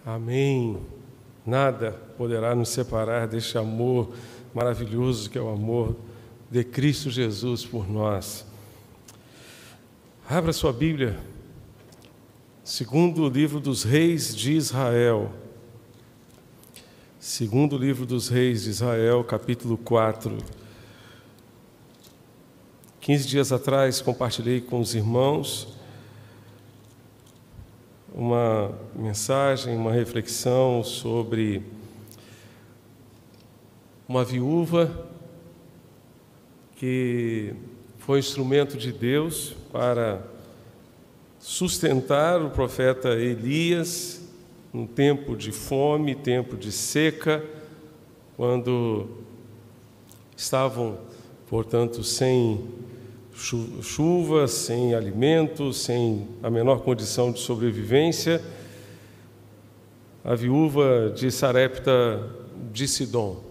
Amém. Nada poderá nos separar deste amor maravilhoso que é o amor de Cristo Jesus por nós. Abra sua Bíblia, segundo livro dos Reis de Israel. Segundo livro dos Reis de Israel, capítulo 4. 15 dias atrás compartilhei com os irmãos uma mensagem, uma reflexão sobre uma viúva que foi instrumento de Deus para sustentar o profeta Elias num tempo de fome, tempo de seca, quando estavam, portanto, sem chuva, sem alimento, sem a menor condição de sobrevivência. A viúva de Sarepta de Sidom.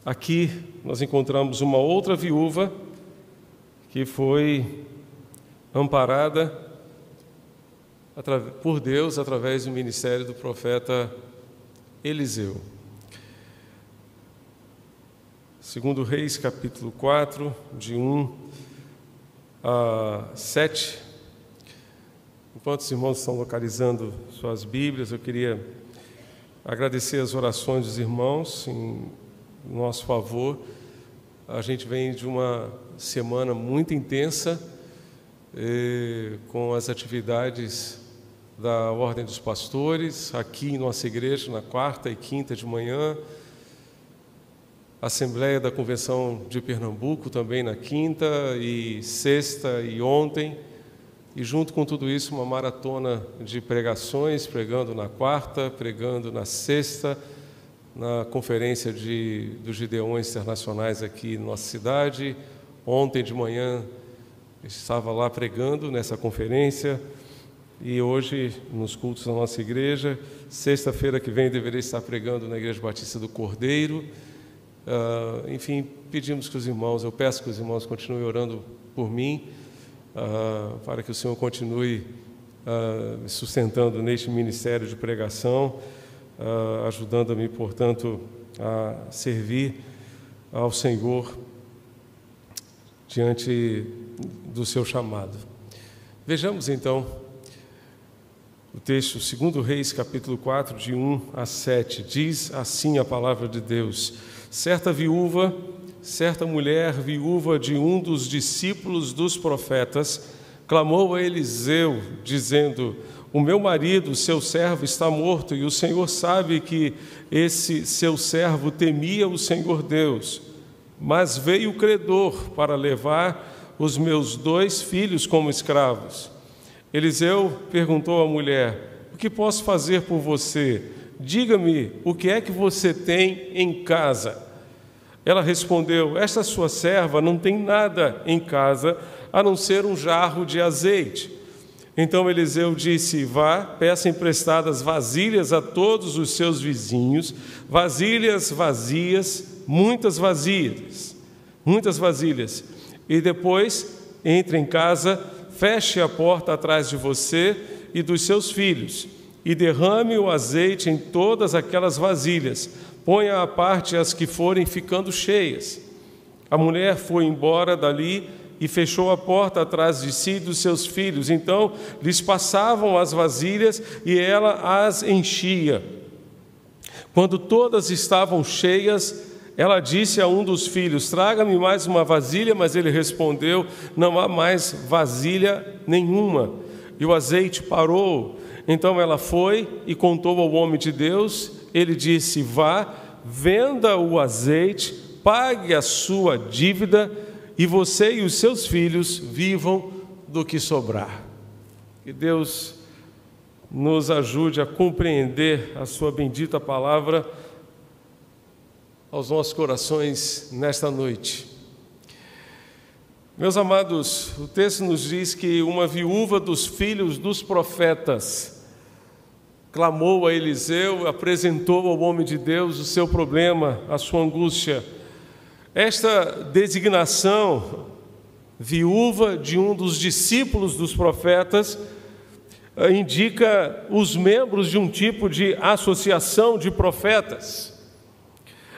Aqui nós encontramos uma outra viúva que foi amparada por Deus através do ministério do profeta Eliseu. Segundo Reis, capítulo 4, de 1 a 7. Enquanto os irmãos estão localizando suas Bíblias, eu queria agradecer as orações dos irmãos em nosso favor. A gente vem de uma semana muito intensa com as atividades da Ordem dos Pastores, aqui em nossa igreja, na quarta e quinta de manhã, Assembleia da Convenção de Pernambuco também na quinta e sexta e ontem, e junto com tudo isso uma maratona de pregações, pregando na quarta, pregando na sexta, na conferência dos Gideões Internacionais aqui na nossa cidade. Ontem de manhã estava lá pregando nessa conferência e hoje nos cultos da nossa igreja. Sexta-feira que vem deveria estar pregando na Igreja Batista do Cordeiro. Enfim, pedimos que os irmãos, eu peço que os irmãos continuem orando por mim, para que o Senhor continue me sustentando neste ministério de pregação, ajudando-me, portanto, a servir ao Senhor diante do seu chamado. Vejamos então o texto, 2 Reis, capítulo 4, de 1 a 7. Diz assim a palavra de Deus: certa mulher viúva de um dos discípulos dos profetas, clamou a Eliseu, dizendo: o meu marido, seu servo, está morto, e o Senhor sabe que esse seu servo temia o Senhor Deus. Mas veio o credor para levar os meus 2 filhos como escravos. Eliseu perguntou à mulher: o que posso fazer por você? Diga-me, o que é que você tem em casa? Ela respondeu: esta sua serva não tem nada em casa, a não ser um jarro de azeite. Então Eliseu disse: vá, peça emprestadas vasilhas a todos os seus vizinhos, vasilhas vazias, muitas vasilhas, e depois entre em casa, feche a porta atrás de você e dos seus filhos, e derrame o azeite em todas aquelas vasilhas, ponha à parte as que forem ficando cheias. A mulher foi embora dali e fechou a porta atrás de si e dos seus filhos. Então lhes passavam as vasilhas e ela as enchia. Quando todas estavam cheias, ela disse a um dos filhos: traga-me mais uma vasilha, mas ele respondeu: não há mais vasilha nenhuma. E o azeite parou. Então ela foi e contou ao homem de Deus. Ele disse: vá, venda o azeite, pague a sua dívida, e você e os seus filhos vivam do que sobrar. Que Deus nos ajude a compreender a sua bendita palavra aos nossos corações nesta noite. Meus amados, o texto nos diz que uma viúva dos filhos dos profetas clamou a Eliseu, apresentou ao homem de Deus o seu problema, a sua angústia. Esta designação, viúva de um dos discípulos dos profetas, indica os membros de um tipo de associação de profetas.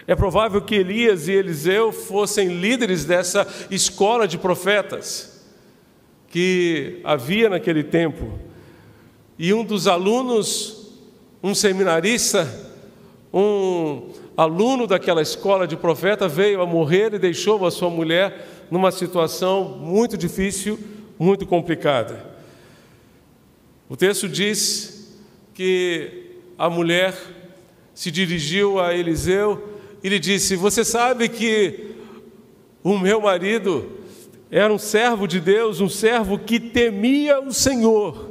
É provável que Elias e Eliseu fossem líderes dessa escola de profetas que havia naquele tempo. E um dos alunos, um seminarista, um aluno daquela escola de profeta, veio a morrer e deixou a sua mulher numa situação muito difícil, muito complicada. O texto diz que a mulher se dirigiu a Eliseu e lhe disse: você sabe que o meu marido era um servo de Deus, um servo que temia o Senhor.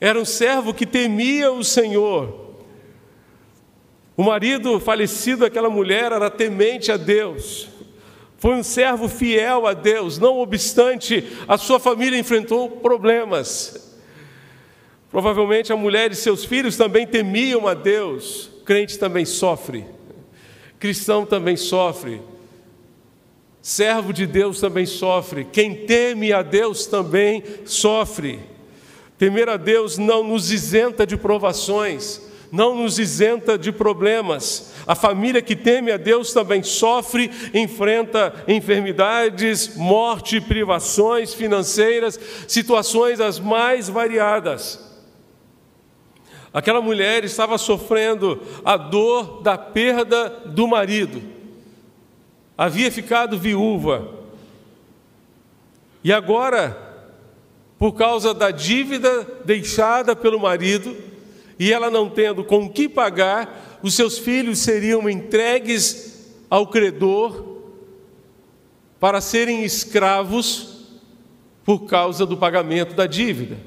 Era um servo que temia o Senhor. O marido falecido daquela mulher era temente a Deus. Foi um servo fiel a Deus. Não obstante, a sua família enfrentou problemas. Provavelmente a mulher e seus filhos também temiam a Deus. Crente também sofre. Cristão também sofre. Servo de Deus também sofre. Quem teme a Deus também sofre. Temer a Deus não nos isenta de provações, não nos isenta de problemas. A família que teme a Deus também sofre, enfrenta enfermidades, morte, privações financeiras, situações as mais variadas. Aquela mulher estava sofrendo a dor da perda do marido. Havia ficado viúva. E agora, por causa da dívida deixada pelo marido, e ela não tendo com o que pagar, os seus filhos seriam entregues ao credor para serem escravos por causa do pagamento da dívida,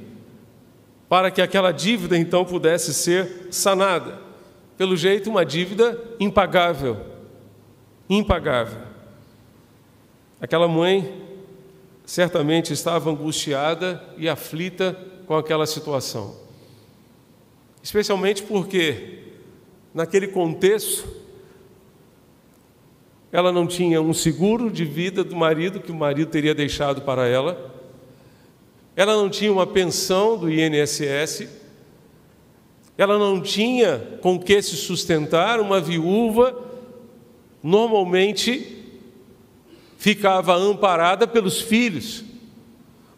para que aquela dívida então pudesse ser sanada. Pelo jeito, uma dívida impagável. Impagável. Aquela mãe certamente estava angustiada e aflita com aquela situação. Especialmente porque, naquele contexto, ela não tinha um seguro de vida do marido, que o marido teria deixado para ela. Ela não tinha uma pensão do INSS. Ela não tinha com que se sustentar. Uma viúva, normalmente, ficava amparada pelos filhos.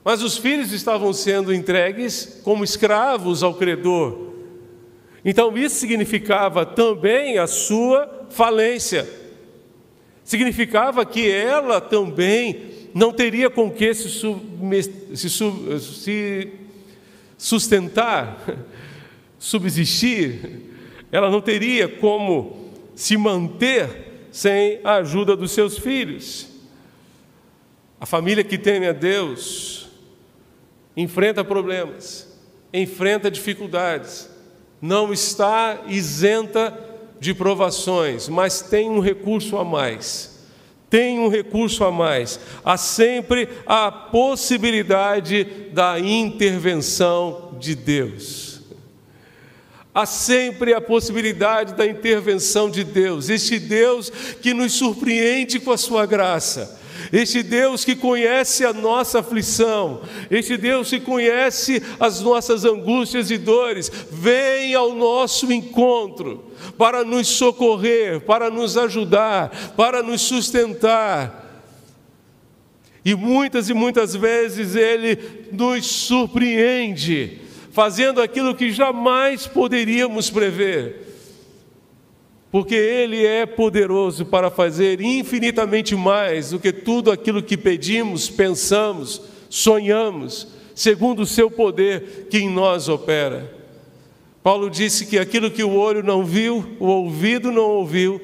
Mas os filhos estavam sendo entregues como escravos ao credor. Então isso significava também a sua falência. Significava que ela também não teria com que se sustentar, subsistir. Ela não teria como se manter sem a ajuda dos seus filhos. A família que teme a Deus enfrenta problemas, enfrenta dificuldades, não está isenta de provações, mas tem um recurso a mais. Tem um recurso a mais. Há sempre a possibilidade da intervenção de Deus. Há sempre a possibilidade da intervenção de Deus. Este Deus que nos surpreende com a sua graça. Este Deus que conhece a nossa aflição, este Deus que conhece as nossas angústias e dores, vem ao nosso encontro para nos socorrer, para nos ajudar, para nos sustentar. E muitas vezes Ele nos surpreende, fazendo aquilo que jamais poderíamos prever. Porque Ele é poderoso para fazer infinitamente mais do que tudo aquilo que pedimos, pensamos, sonhamos, segundo o seu poder que em nós opera. Paulo disse que aquilo que o olho não viu, o ouvido não ouviu,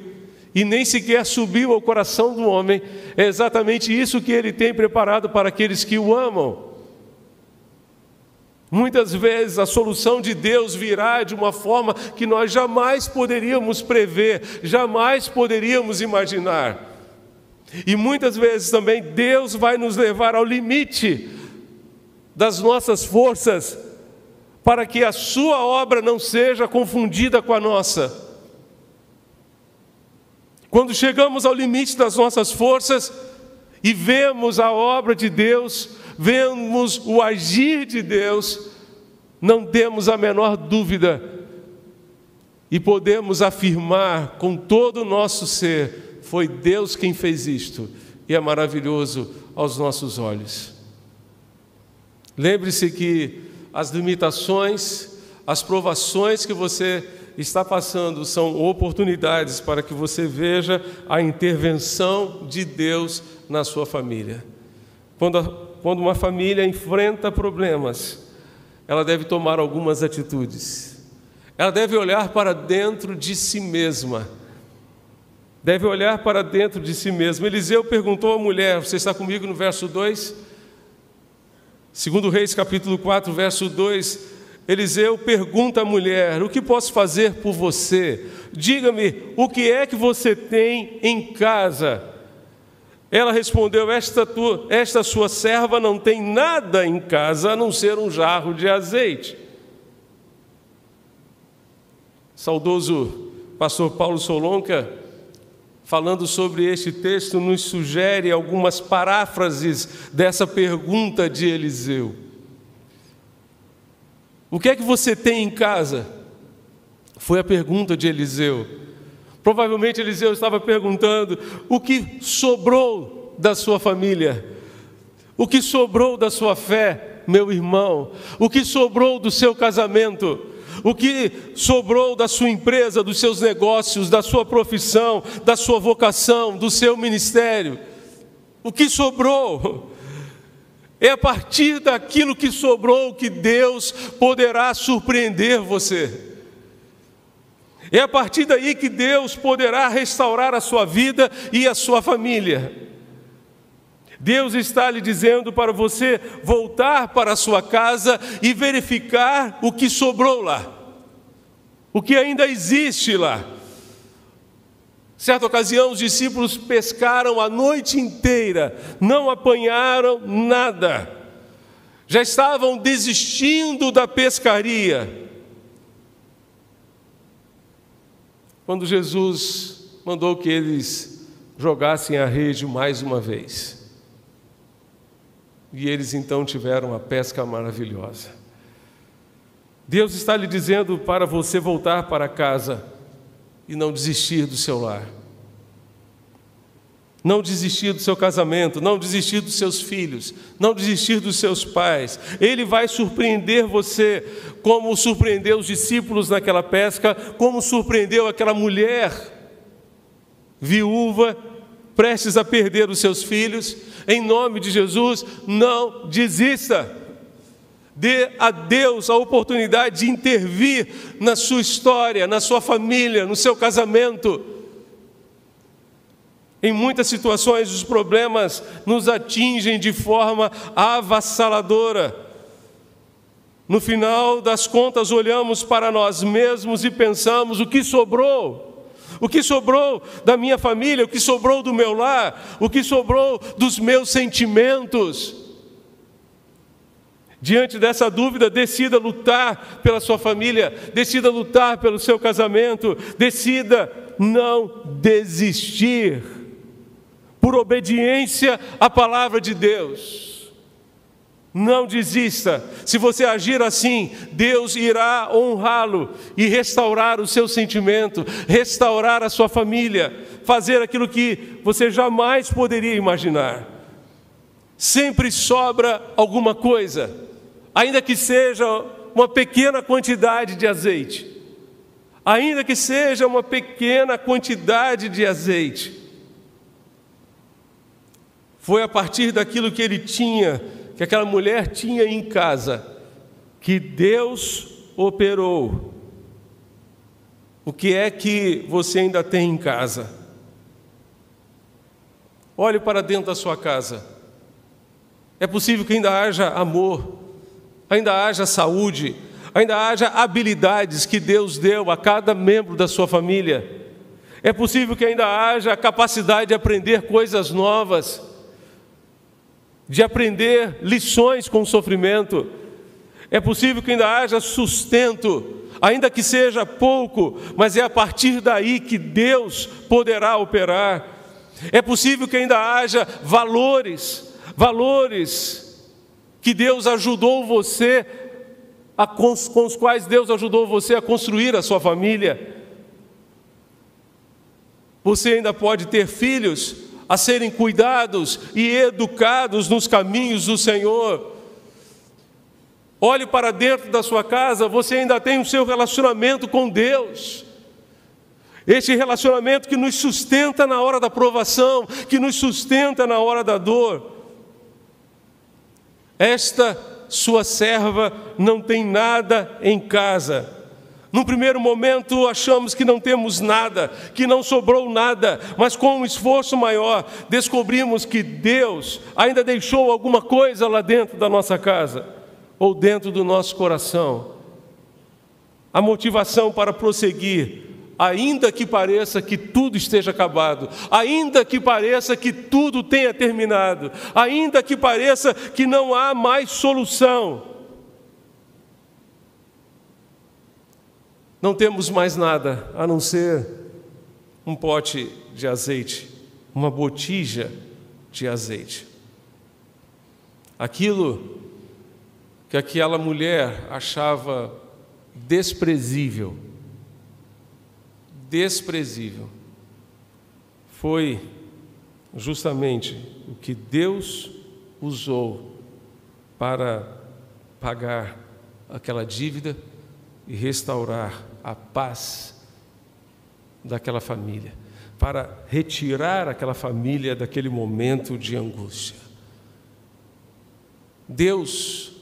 e nem sequer subiu ao coração do homem, é exatamente isso que Ele tem preparado para aqueles que o amam. Muitas vezes a solução de Deus virá de uma forma que nós jamais poderíamos prever, jamais poderíamos imaginar. E muitas vezes também Deus vai nos levar ao limite das nossas forças, para que a sua obra não seja confundida com a nossa. Quando chegamos ao limite das nossas forças e vemos a obra de Deus, vemos o agir de Deus, não temos a menor dúvida e podemos afirmar com todo o nosso ser: foi Deus quem fez isto, e é maravilhoso aos nossos olhos. Lembre-se que as limitações, as provações que você está passando são oportunidades para que você veja a intervenção de Deus na sua família. Quando uma família enfrenta problemas, ela deve tomar algumas atitudes. Ela deve olhar para dentro de si mesma. Deve olhar para dentro de si mesma. Eliseu perguntou à mulher, você está comigo no verso 2? 2 Reis capítulo 4, verso 2, Eliseu pergunta à mulher: o que posso fazer por você? Diga-me, o que é que você tem em casa? Ela respondeu: esta sua serva não tem nada em casa a não ser um jarro de azeite. Saudoso pastor Paulo Solonca, falando sobre este texto, nos sugere algumas paráfrases dessa pergunta de Eliseu. O que é que você tem em casa? Foi a pergunta de Eliseu. Provavelmente Eliseu estava perguntando: o que sobrou da sua família? O que sobrou da sua fé, meu irmão? O que sobrou do seu casamento? O que sobrou da sua empresa, dos seus negócios, da sua profissão, da sua vocação, do seu ministério? O que sobrou? É a partir daquilo que sobrou que Deus poderá surpreender você. É a partir daí que Deus poderá restaurar a sua vida e a sua família. Deus está lhe dizendo para você voltar para a sua casa e verificar o que sobrou lá, o que ainda existe lá. Certa ocasião, os discípulos pescaram a noite inteira, não apanharam nada, já estavam desistindo da pescaria, quando Jesus mandou que eles jogassem a rede mais uma vez. E eles então tiveram a pesca maravilhosa. Deus está lhe dizendo para você voltar para casa e não desistir do seu lar. Não desistir do seu casamento, não desistir dos seus filhos, não desistir dos seus pais. Ele vai surpreender você, como surpreendeu os discípulos naquela pesca, como surpreendeu aquela mulher viúva, prestes a perder os seus filhos. Em nome de Jesus, não desista. Dê a Deus a oportunidade de intervir na sua história, na sua família, no seu casamento. Em muitas situações, os problemas nos atingem de forma avassaladora. No final das contas, olhamos para nós mesmos e pensamos: o que sobrou? O que sobrou da minha família? O que sobrou do meu lar? O que sobrou dos meus sentimentos? Diante dessa dúvida, decida lutar pela sua família, decida lutar pelo seu casamento, decida não desistir, por obediência à palavra de Deus. Não desista. Se você agir assim, Deus irá honrá-lo e restaurar o seu sentimento, restaurar a sua família, fazer aquilo que você jamais poderia imaginar. Sempre sobra alguma coisa, ainda que seja uma pequena quantidade de azeite. Ainda que seja uma pequena quantidade de azeite. Foi a partir daquilo que ele tinha, que aquela mulher tinha em casa, que Deus operou. O que é que você ainda tem em casa? Olhe para dentro da sua casa. É possível que ainda haja amor, ainda haja saúde, ainda haja habilidades que Deus deu a cada membro da sua família. É possível que ainda haja a capacidade de aprender coisas novas, de aprender lições com o sofrimento. É possível que ainda haja sustento, ainda que seja pouco, mas é a partir daí que Deus poderá operar. É possível que ainda haja valores que Deus ajudou você com os quais Deus ajudou você a construir a sua família. Você ainda pode ter filhos a serem cuidados e educados nos caminhos do Senhor. Olhe para dentro da sua casa, você ainda tem o seu relacionamento com Deus. Este relacionamento que nos sustenta na hora da provação, que nos sustenta na hora da dor. Esta sua serva não tem nada em casa. Num primeiro momento achamos que não temos nada, que não sobrou nada, mas com um esforço maior descobrimos que Deus ainda deixou alguma coisa lá dentro da nossa casa, ou dentro do nosso coração. A motivação para prosseguir, ainda que pareça que tudo esteja acabado, ainda que pareça que tudo tenha terminado, ainda que pareça que não há mais solução. Não temos mais nada a não ser um pote de azeite, uma botija de azeite. Aquilo que aquela mulher achava desprezível, foi justamente o que Deus usou para pagar aquela dívida e restaurar a paz daquela família, para retirar aquela família daquele momento de angústia. Deus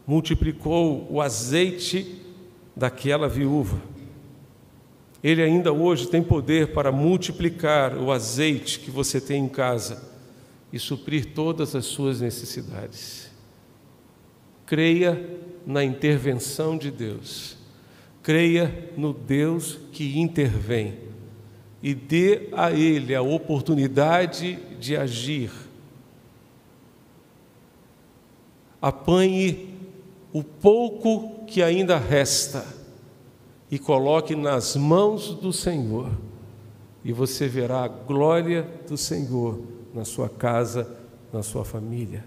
multiplicou o azeite daquela viúva. Ele ainda hoje tem poder para multiplicar o azeite que você tem em casa e suprir todas as suas necessidades. Creia na intervenção de Deus. Creia no Deus que intervém e dê a Ele a oportunidade de agir. Apanhe o pouco que ainda resta e coloque nas mãos do Senhor, e você verá a glória do Senhor na sua casa, na sua família.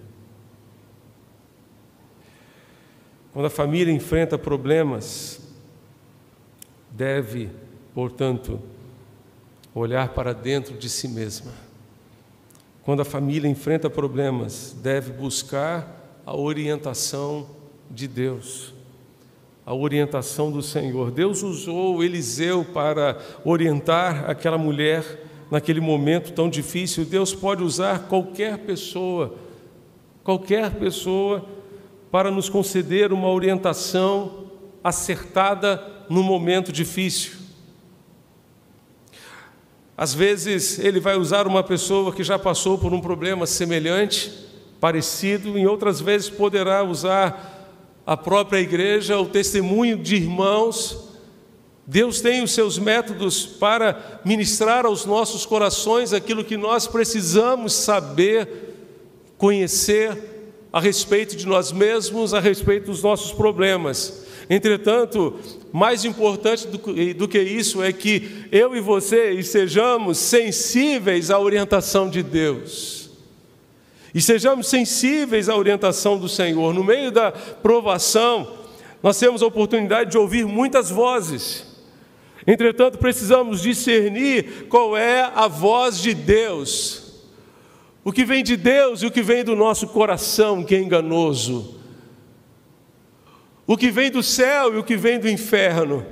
Quando a família enfrenta problemas, deve, portanto, olhar para dentro de si mesma. Quando a família enfrenta problemas, deve buscar a orientação de Deus, a orientação do Senhor. Deus usou Eliseu para orientar aquela mulher naquele momento tão difícil. Deus pode usar qualquer pessoa para nos conceder uma orientação acertada no momento difícil. Às vezes Ele vai usar uma pessoa que já passou por um problema semelhante, parecido, em outras vezes poderá usar a própria igreja, o testemunho de irmãos. Deus tem os seus métodos para ministrar aos nossos corações aquilo que nós precisamos saber, conhecer a respeito de nós mesmos, a respeito dos nossos problemas. Entretanto, mais importante do que isso é que eu e você estejamos sensíveis à orientação de Deus. E sejamos sensíveis à orientação do Senhor. No meio da provação, nós temos a oportunidade de ouvir muitas vozes. Entretanto, precisamos discernir qual é a voz de Deus. O que vem de Deus e o que vem do nosso coração, que é enganoso. O que vem do céu e o que vem do inferno.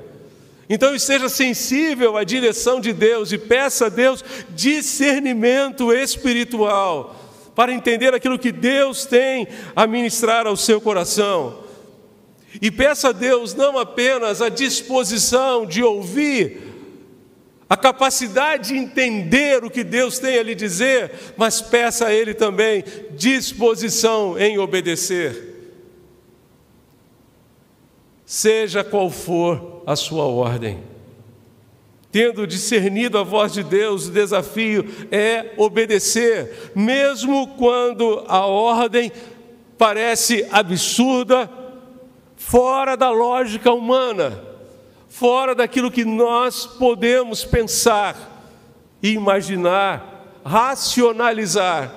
Então esteja sensível à direção de Deus e peça a Deus discernimento espiritual para entender aquilo que Deus tem a ministrar ao seu coração. E peça a Deus não apenas a disposição de ouvir, a capacidade de entender o que Deus tem a lhe dizer, mas peça a Ele também disposição em obedecer. Seja qual for a sua ordem. Tendo discernido a voz de Deus, o desafio é obedecer, mesmo quando a ordem parece absurda, fora da lógica humana, fora daquilo que nós podemos pensar, imaginar, racionalizar.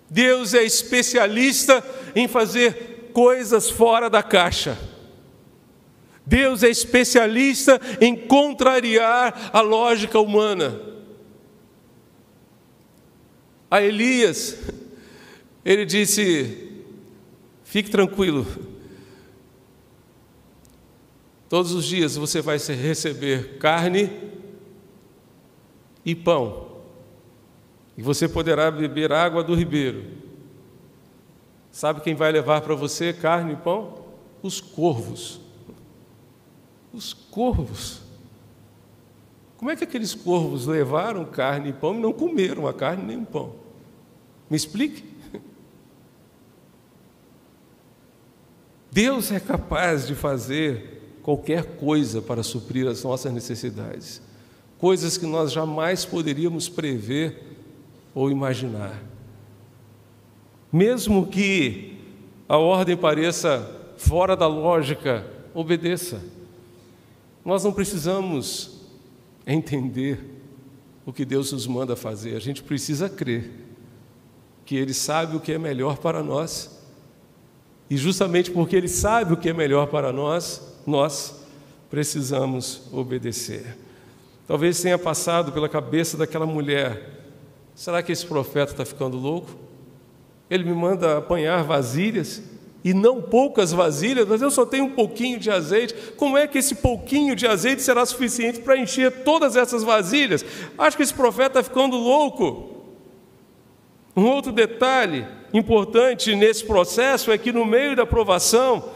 Deus é especialista em fazer coisas fora da caixa. Deus é especialista em contrariar a lógica humana. A Elias, ele disse: fique tranquilo, todos os dias você vai receber carne e pão, e você poderá beber água do ribeiro. Sabe quem vai levar para você carne e pão? Os corvos. Os corvos. Como é que aqueles corvos levaram carne e pão e não comeram a carne nem o pão? Me explique. Deus é capaz de fazer qualquer coisa para suprir as nossas necessidades, coisas que nós jamais poderíamos prever ou imaginar. Mesmo que a ordem pareça fora da lógica, obedeça. Nós não precisamos entender o que Deus nos manda fazer, a gente precisa crer que Ele sabe o que é melhor para nós, e justamente porque Ele sabe o que é melhor para nós, nós precisamos obedecer. Talvez tenha passado pela cabeça daquela mulher: será que esse profeta está ficando louco? Ele me manda apanhar vasilhas, e não poucas vasilhas, mas eu só tenho um pouquinho de azeite. Como é que esse pouquinho de azeite será suficiente para encher todas essas vasilhas? Acho que esse profeta está ficando louco. Um outro detalhe importante nesse processo é que no meio da provação,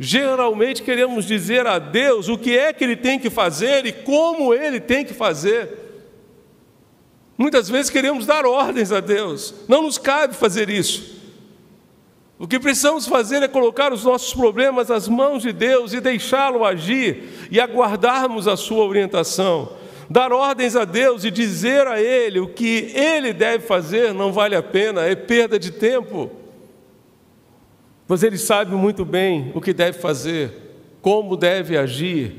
geralmente queremos dizer a Deus o que é que Ele tem que fazer e como Ele tem que fazer. Muitas vezes queremos dar ordens a Deus, não nos cabe fazer isso. O que precisamos fazer é colocar os nossos problemas nas mãos de Deus e deixá-lo agir e aguardarmos a sua orientação. Dar ordens a Deus e dizer a Ele o que Ele deve fazer não vale a pena, é perda de tempo. Pois Ele sabe muito bem o que deve fazer, como deve agir.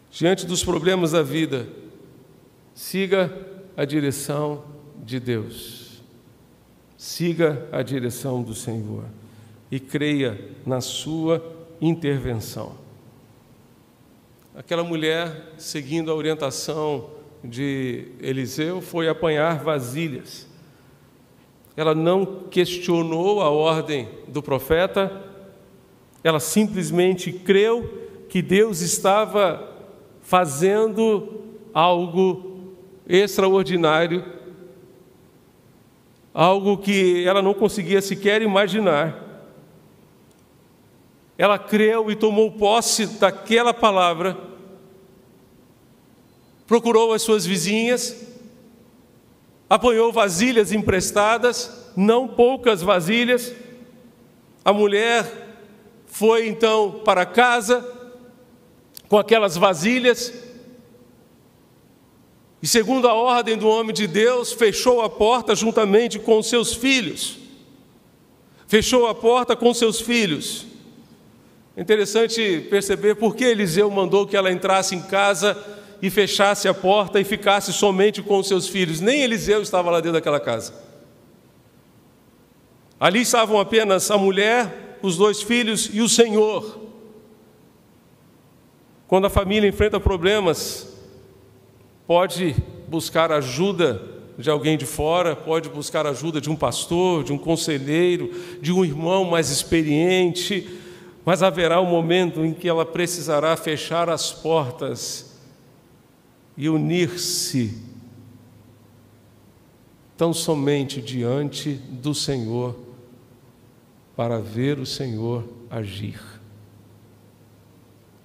Diante dos problemas da vida, siga a direção de Deus. Siga a direção do Senhor e creia na sua intervenção. Aquela mulher, seguindo a orientação de Eliseu, foi apanhar vasilhas. Ela não questionou a ordem do profeta, ela simplesmente creu que Deus estava fazendo algo extraordinário, algo que ela não conseguia sequer imaginar. Ela creu e tomou posse daquela palavra, procurou as suas vizinhas, apanhou vasilhas emprestadas, não poucas vasilhas. A mulher foi então para casa com aquelas vasilhas e, segundo a ordem do homem de Deus, fechou a porta juntamente com os seus filhos. Fechou a porta com seus filhos. É interessante perceber por que Eliseu mandou que ela entrasse em casa e fechasse a porta e ficasse somente com os seus filhos. Nem Eliseu estava lá dentro daquela casa. Ali estavam apenas a mulher, os 2 filhos e o Senhor. Quando a família enfrenta problemas, pode buscar ajuda de alguém de fora, pode buscar ajuda de um pastor, de um conselheiro, de um irmão mais experiente, mas haverá um momento em que ela precisará fechar as portas e unir-se tão somente diante do Senhor para ver o Senhor agir.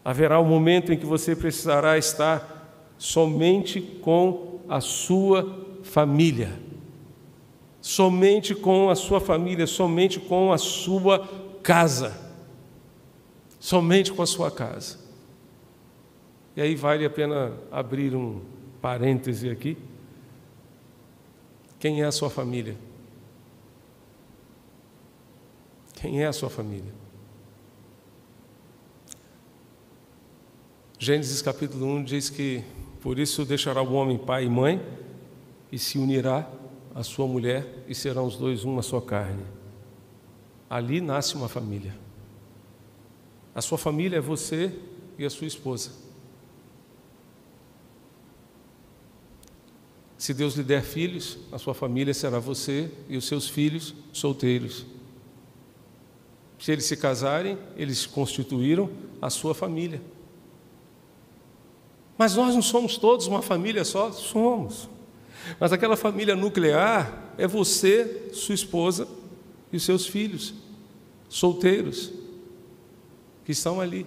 Haverá um momento em que você precisará estar somente com a sua família, somente com a sua família, somente com a sua casa. Somente com a sua casa. E aí vale a pena abrir um parêntese aqui. Quem é a sua família? Quem é a sua família? Gênesis capítulo 1 diz que por isso deixará o homem pai e mãe e se unirá à sua mulher e serão os 2 uma só carne. ali nasce uma família. A sua família é você e a sua esposa. Se Deus lhe der filhos, a sua família será você e os seus filhos solteiros. Se eles se casarem, eles constituíram a sua família. Mas nós não somos todos uma família só? Somos. Mas aquela família nuclear é você, sua esposa e os seus filhos solteiros que estão ali.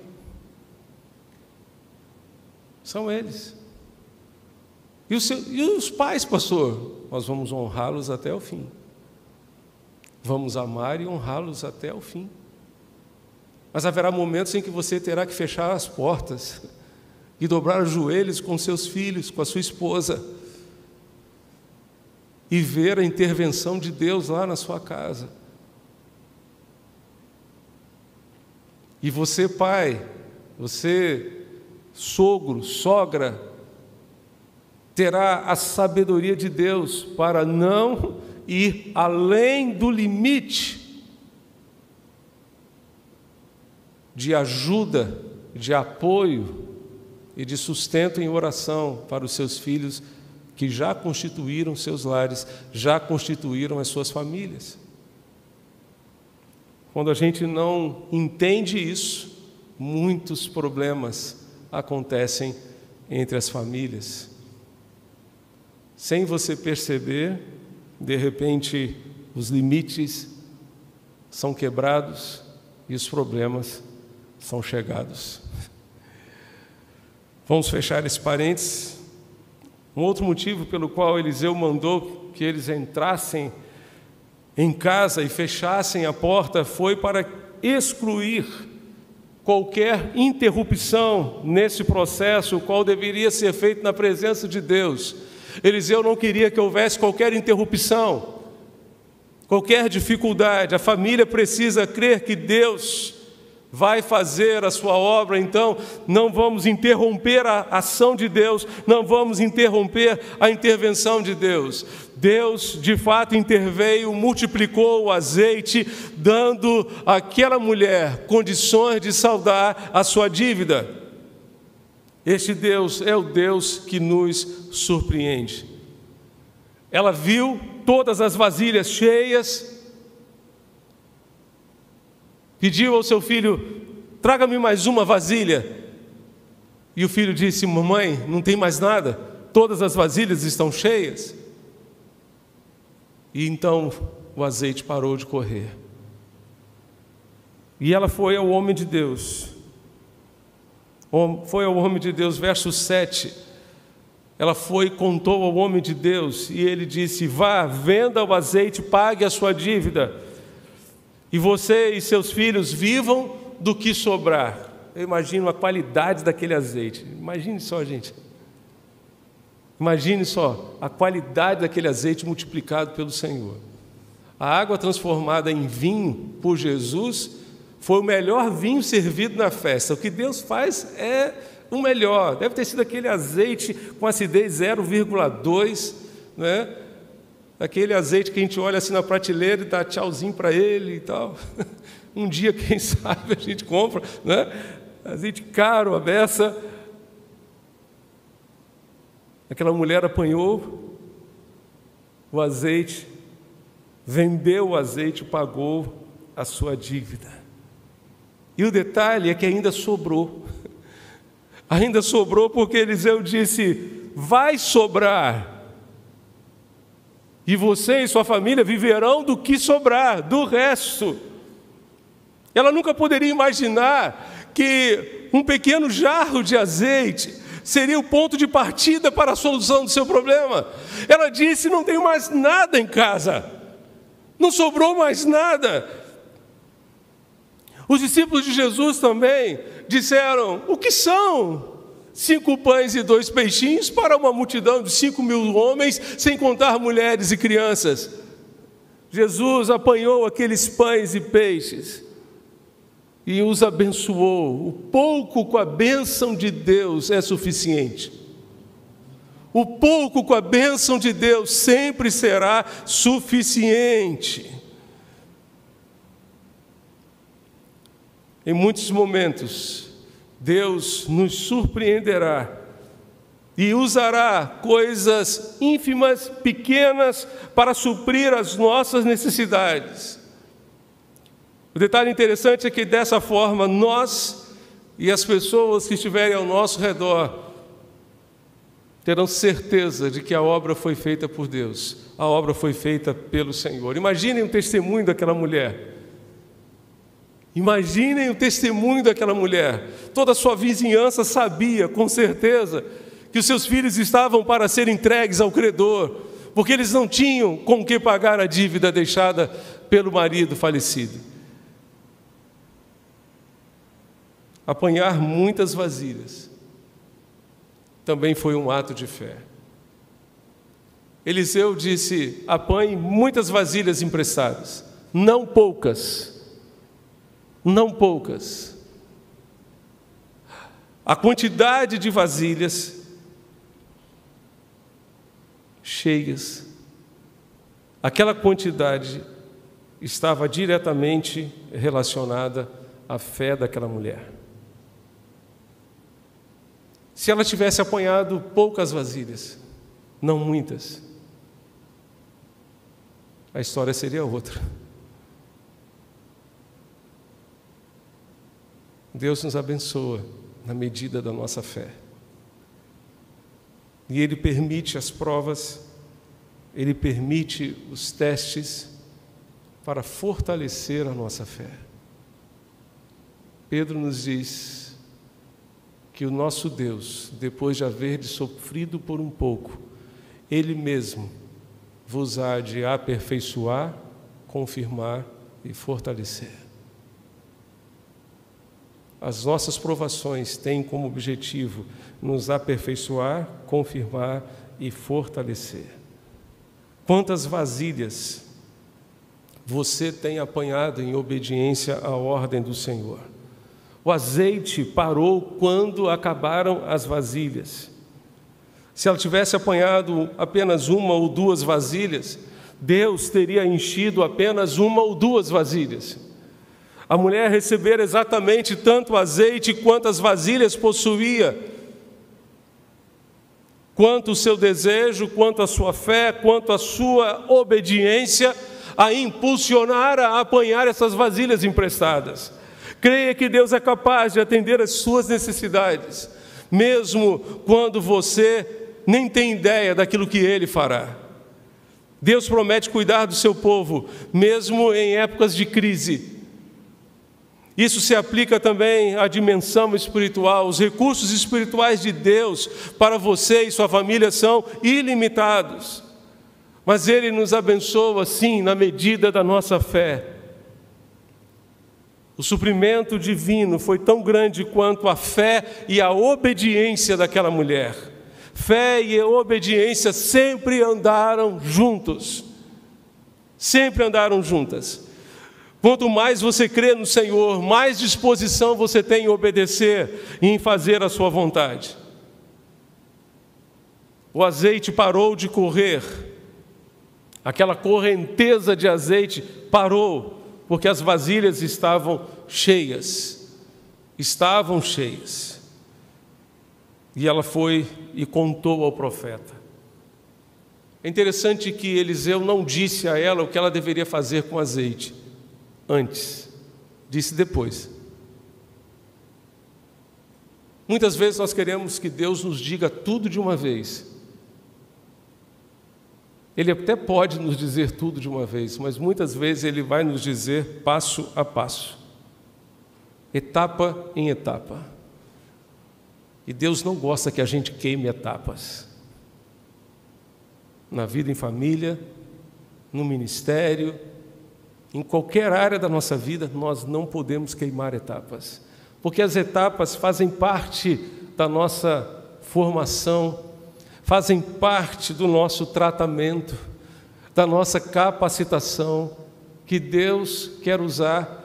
São eles. E os pais, pastor? Nós vamos honrá-los até o fim. Vamos amar e honrá-los até o fim. Mas haverá momentos em que você terá que fechar as portas e dobrar os joelhos com seus filhos, com a sua esposa, e ver a intervenção de Deus lá na sua casa. E você, pai, você, sogro, sogra, terá a sabedoria de Deus para não ir além do limite de ajuda, de apoio e de sustento em oração para os seus filhos que já constituíram seus lares, já constituíram as suas famílias. Quando a gente não entende isso, muitos problemas acontecem entre as famílias. Sem você perceber, de repente, os limites são quebrados e os problemas são chegados. Vamos fechar esse parênteses. Um outro motivo pelo qual Eliseu mandou que eles entrassem em casa e fechassem a porta foi para excluir qualquer interrupção nesse processo, o qual deveria ser feito na presença de Deus. Eliseu não queria que houvesse qualquer interrupção, qualquer dificuldade. A família precisa crer que Deus vai fazer a sua obra, então não vamos interromper a ação de Deus, não vamos interromper a intervenção de Deus. Deus, de fato, interveio, multiplicou o azeite, dando àquela mulher condições de saldar a sua dívida. Este Deus é o Deus que nos surpreende. Ela viu todas as vasilhas cheias, pediu ao seu filho: traga-me mais uma vasilha. E o filho disse: mamãe, não tem mais nada, todas as vasilhas estão cheias. E então o azeite parou de correr. E ela foi ao homem de Deus. Foi ao homem de Deus, verso 7. Ela foi e contou ao homem de Deus, e ele disse: vá, venda o azeite, pague a sua dívida, e você e seus filhos vivam do que sobrar. Eu imagino a qualidade daquele azeite. Imagine só, gente. Imagine só a qualidade daquele azeite multiplicado pelo Senhor. A água transformada em vinho por Jesus foi o melhor vinho servido na festa. O que Deus faz é o melhor. Deve ter sido aquele azeite com acidez 0,2, né? Aquele azeite que a gente olha assim na prateleira e dá tchauzinho para ele e tal. Um dia, quem sabe, a gente compra, né? Azeite caro, a beça. Aquela mulher apanhou o azeite, vendeu o azeite, pagou a sua dívida. E o detalhe é que ainda sobrou. Ainda sobrou porque Eliseu disse: vai sobrar. E você e sua família viverão do que sobrar, do resto. Ela nunca poderia imaginar que um pequeno jarro de azeite seria o ponto de partida para a solução do seu problema. Ela disse: não tenho mais nada em casa, não sobrou mais nada. Os discípulos de Jesus também disseram: o que são 5 pães e 2 peixinhos para uma multidão de 5.000 homens, sem contar mulheres e crianças? Jesus apanhou aqueles pães e peixes e os abençoou. O pouco com a bênção de Deus é suficiente. O pouco com a bênção de Deus sempre será suficiente. Em muitos momentos, Deus nos surpreenderá e usará coisas ínfimas, pequenas, para suprir as nossas necessidades. O detalhe interessante é que, dessa forma, nós e as pessoas que estiverem ao nosso redor terão certeza de que a obra foi feita por Deus, a obra foi feita pelo Senhor. Imaginem o testemunho daquela mulher. Imaginem o testemunho daquela mulher. Toda a sua vizinhança sabia, com certeza, que os seus filhos estavam para ser entregues ao credor, porque eles não tinham com que pagar a dívida deixada pelo marido falecido. Apanhar muitas vasilhas também foi um ato de fé. Eliseu disse: apanhe muitas vasilhas emprestadas, não poucas, não poucas. A quantidade de vasilhas cheias, aquela quantidade estava diretamente relacionada à fé daquela mulher. Se ela tivesse apanhado poucas vasilhas, não muitas, a história seria outra. Deus nos abençoa na medida da nossa fé. E Ele permite as provas, Ele permite os testes para fortalecer a nossa fé. Pedro nos diz que o nosso Deus, depois de haver sofrido por um pouco, Ele mesmo vos há de aperfeiçoar, confirmar e fortalecer. As nossas provações têm como objetivo nos aperfeiçoar, confirmar e fortalecer. Quantas vasilhas você tem apanhado em obediência à ordem do Senhor? O azeite parou quando acabaram as vasilhas. Se ela tivesse apanhado apenas uma ou duas vasilhas, Deus teria enchido apenas uma ou duas vasilhas. A mulher recebera exatamente tanto azeite quanto as vasilhas possuía, quanto o seu desejo, quanto a sua fé, quanto a sua obediência a impulsionar a apanhar essas vasilhas emprestadas. Creia que Deus é capaz de atender às suas necessidades, mesmo quando você nem tem ideia daquilo que Ele fará. Deus promete cuidar do seu povo, mesmo em épocas de crise. Isso se aplica também à dimensão espiritual. Os recursos espirituais de Deus para você e sua família são ilimitados. Mas Ele nos abençoa, sim, na medida da nossa fé. O suprimento divino foi tão grande quanto a fé e a obediência daquela mulher. Fé e obediência sempre andaram juntos. Sempre andaram juntas. Quanto mais você crê no Senhor, mais disposição você tem em obedecer e em fazer a sua vontade. O azeite parou de correr. Aquela correnteza de azeite parou, porque as vasilhas estavam cheias. Estavam cheias. E ela foi e contou ao profeta. É interessante que Eliseu não disse a ela o que ela deveria fazer com o azeite antes, disse depois. Muitas vezes nós queremos que Deus nos diga tudo de uma vez. Ele até pode nos dizer tudo de uma vez, mas muitas vezes Ele vai nos dizer passo a passo, etapa em etapa. E Deus não gosta que a gente queime etapas. Na vida em família, no ministério, em qualquer área da nossa vida, nós não podemos queimar etapas, porque as etapas fazem parte da nossa formação, fazem parte do nosso tratamento, da nossa capacitação, que Deus quer usar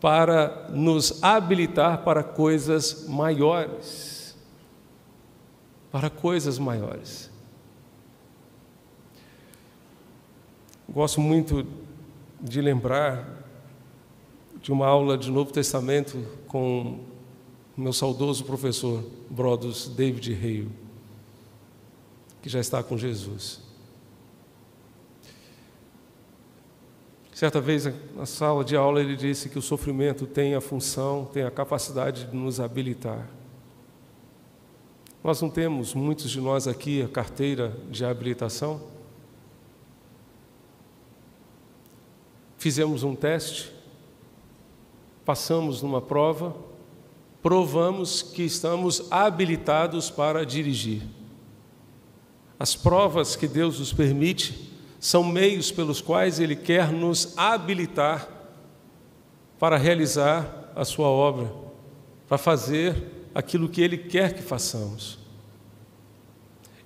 para nos habilitar para coisas maiores. Para coisas maiores. Gosto muito de lembrar de uma aula de Novo Testamento com o meu saudoso professor, Brothers David Hale, que já está com Jesus. Certa vez, na sala de aula, ele disse que o sofrimento tem a função, tem a capacidade de nos habilitar. Nós não temos, muitos de nós aqui, a carteira de habilitação. Fizemos um teste, passamos numa prova, provamos que estamos habilitados para dirigir. As provas que Deus nos permite são meios pelos quais Ele quer nos habilitar para realizar a sua obra, para fazer aquilo que Ele quer que façamos.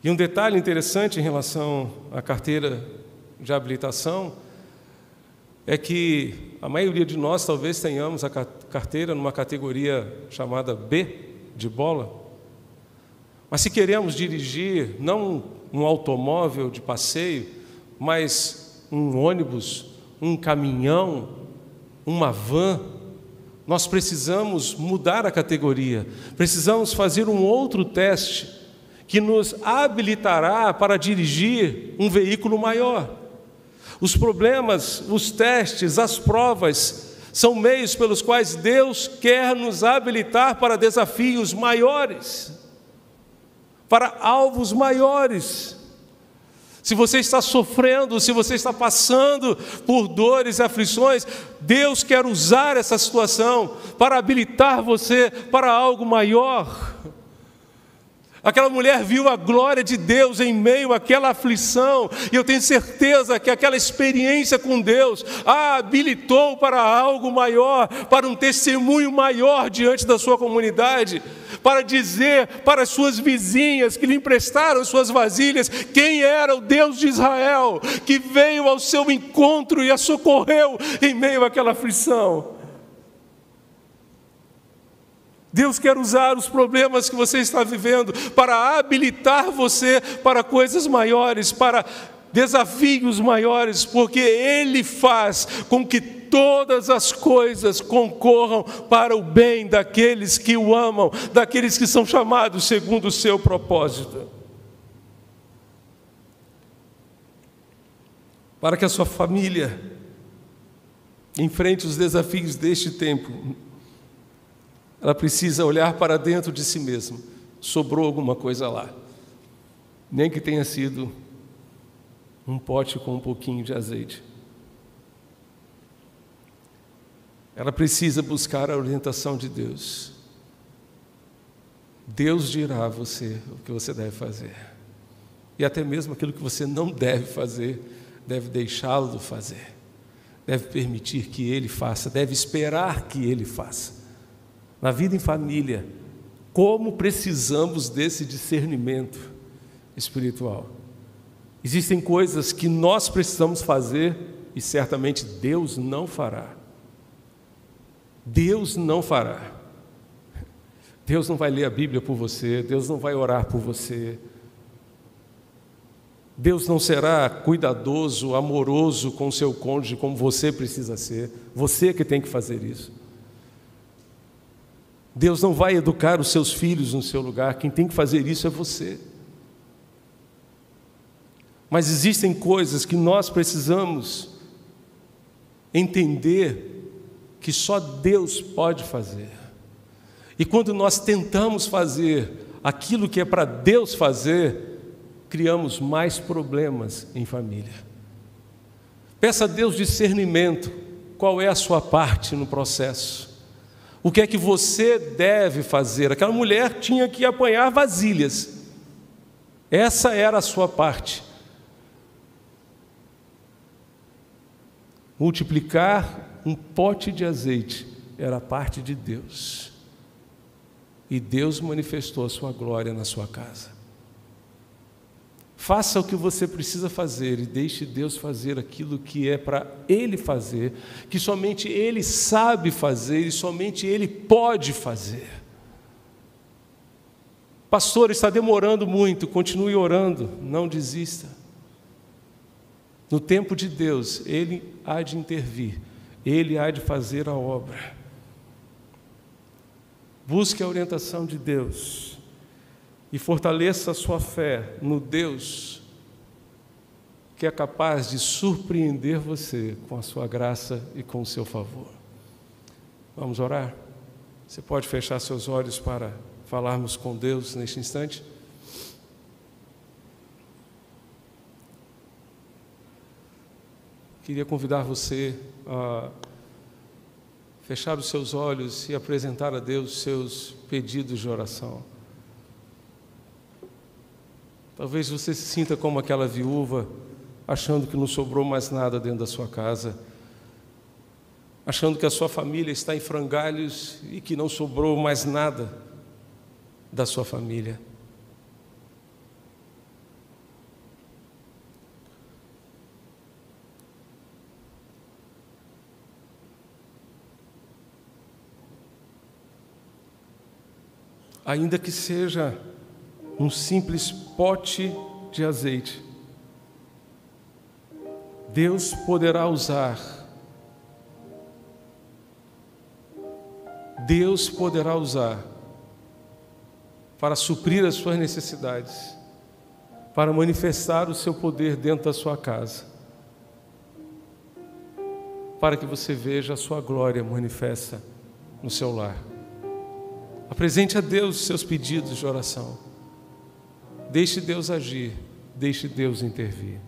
E um detalhe interessante em relação à carteira de habilitação é que a maioria de nós talvez tenhamos a carteira numa categoria chamada B, de bola. Mas se queremos dirigir não um automóvel de passeio, mas um ônibus, um caminhão, uma van, nós precisamos mudar a categoria, precisamos fazer um outro teste que nos habilitará para dirigir um veículo maior. Os problemas, os testes, as provas são meios pelos quais Deus quer nos habilitar para desafios maiores, para alvos maiores. Se você está sofrendo, se você está passando por dores e aflições, Deus quer usar essa situação para habilitar você para algo maior. Aquela mulher viu a glória de Deus em meio àquela aflição, e eu tenho certeza que aquela experiência com Deus a habilitou para algo maior, para um testemunho maior diante da sua comunidade, para dizer para as suas vizinhas que lhe emprestaram suas vasilhas quem era o Deus de Israel, que veio ao seu encontro e a socorreu em meio àquela aflição. Deus quer usar os problemas que você está vivendo para habilitar você para coisas maiores, para desafios maiores, porque Ele faz com que todas as coisas concorram para o bem daqueles que o amam, daqueles que são chamados segundo o seu propósito. Para que a sua família enfrente os desafios deste tempo, ela precisa olhar para dentro de si mesma. Sobrou alguma coisa lá, nem que tenha sido um pote com um pouquinho de azeite. Ela precisa buscar a orientação de Deus. Deus dirá a você o que você deve fazer. E até mesmo aquilo que você não deve fazer, deve deixá-lo fazer. Deve permitir que Ele faça, deve esperar que Ele faça. Na vida em família, como precisamos desse discernimento espiritual. Existem coisas que nós precisamos fazer e certamente Deus não fará. Deus não fará. Deus não vai ler a Bíblia por você, Deus não vai orar por você. Deus não será cuidadoso, amoroso com o seu cônjuge como você precisa ser. Você que tem que fazer isso. Deus não vai educar os seus filhos no seu lugar, quem tem que fazer isso é você. Mas existem coisas que nós precisamos entender que só Deus pode fazer. E quando nós tentamos fazer aquilo que é para Deus fazer, criamos mais problemas em família. Peça a Deus discernimento, qual é a sua parte no processo. O que é que você deve fazer? Aquela mulher tinha que apanhar vasilhas. Essa era a sua parte. Multiplicar um pote de azeite era a parte de Deus. E Deus manifestou a sua glória na sua casa. Faça o que você precisa fazer e deixe Deus fazer aquilo que é para Ele fazer, que somente Ele sabe fazer e somente Ele pode fazer. Pastor, está demorando muito, continue orando, não desista. No tempo de Deus, Ele há de intervir, Ele há de fazer a obra. Busque a orientação de Deus e fortaleça a sua fé no Deus que é capaz de surpreender você com a sua graça e com o seu favor. Vamos orar? Você pode fechar seus olhos para falarmos com Deus neste instante? Queria convidar você a fechar os seus olhos e apresentar a Deus os seus pedidos de oração. Talvez você se sinta como aquela viúva, achando que não sobrou mais nada dentro da sua casa, achando que a sua família está em frangalhos e que não sobrou mais nada da sua família. Ainda que seja um simples pote de azeite, Deus poderá usar. Deus poderá usar para suprir as suas necessidades, para manifestar o seu poder dentro da sua casa, para que você veja a sua glória manifesta no seu lar. Apresente a Deus os seus pedidos de oração. Deixe Deus agir, deixe Deus intervir.